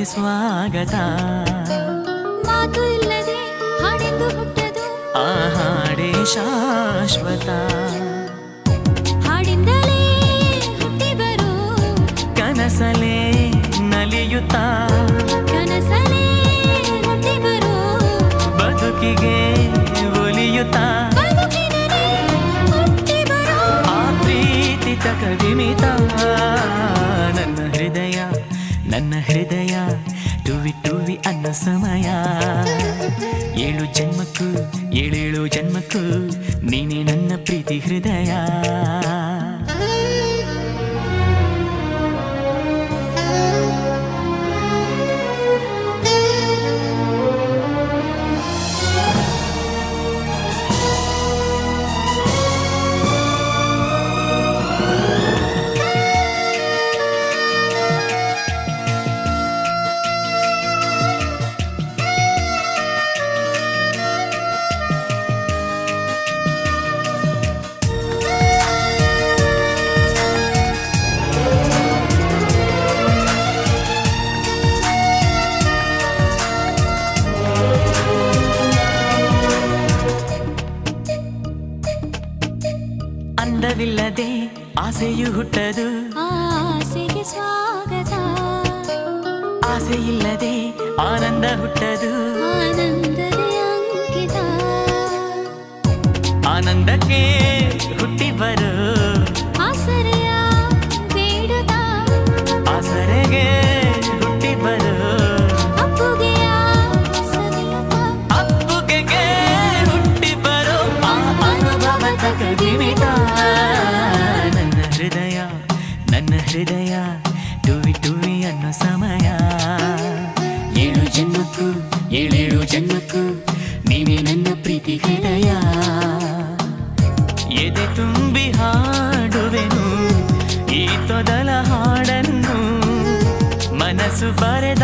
ಆಸೆಗೆ ಸ್ವಾಗತ. ಮಾತು ಇಲ್ಲದೆ ಹಾಡೆಂದು ಹುಟ್ಟದು, ಆ ಹಾಡೇ ಶಾಶ್ವತ. ಹಾಡಿಂದಲೇ ಹುಟ್ಟಿ ಬರೋ ಕನಸಲೇ ನಲಿಯುತ್ತ, ಕನಸಲೇ ಹುಟ್ಟಿ ಬರೋ ಬದುಕಿಗೆ ಒಲಿಯುತ್ತ. ಬದುಕಿನಲ್ಲಿ ಹುಟ್ಟಿ ಬರೋ ಆ ಪ್ರೀತಿ ತಕದಿಮಿತ. ನನ್ನ ಹೃದಯ ಟುವಿ ಟುವಿ ಅನ್ನೋ ಸಮಯ. 7 ಜನ್ಮಕ್ಕೂ 7 ಜನ್ಮಕ್ಕೂ ನೀನೇ ನನ್ನ ಪ್ರೀತಿ ಹೃದಯ. ಅಂದವಿಲ್ಲದೆ ಆಸೆಯು ಹುಟ್ಟದು, ಆಸೆಗೆ ಸ್ವಾಗತ. ಆಸೆ ಇಲ್ಲದೆ ಆನಂದ ಹುಟ್ಟದು, ಆನಂದವೇ ಅಂಕಿತ. ಆನಂದಕ್ಕೆ ಹುಟ್ಟಿ ಬರೋ ಆಸರೆಯ ಬೇಡುತ್ತ, ಆಸರೆಗೆ ಹುಟ್ಟಿ ಬರೋ ಅಪ್ಪುಗೆಯ ಸವಿಯುತ್ತ. ಅಪ್ಪುಗೆಗೆ ಹುಟ್ಟಿ ಬರೋ ಆ ಅನುಭವ ತಕದಿಮಿತ. ನನ್ನ ಹೃದಯ ಟುವಿ ಟುವಿ ಅನ್ನೋ ಸಮಯ. 7 ಜನ್ಮಕ್ಕೂ 7 ಜನ್ಮಕ್ಕೂ ನೀವೇ ನನ್ನ ಪ್ರೀತಿ ಹೃದಯ. ಎದೆ ತುಂಬಿ ಹಾಡುವೆನು ಈ ತೊದಲ ಹಾಡನ್ನು, ಮನಸ್ಸು ಬರೆದ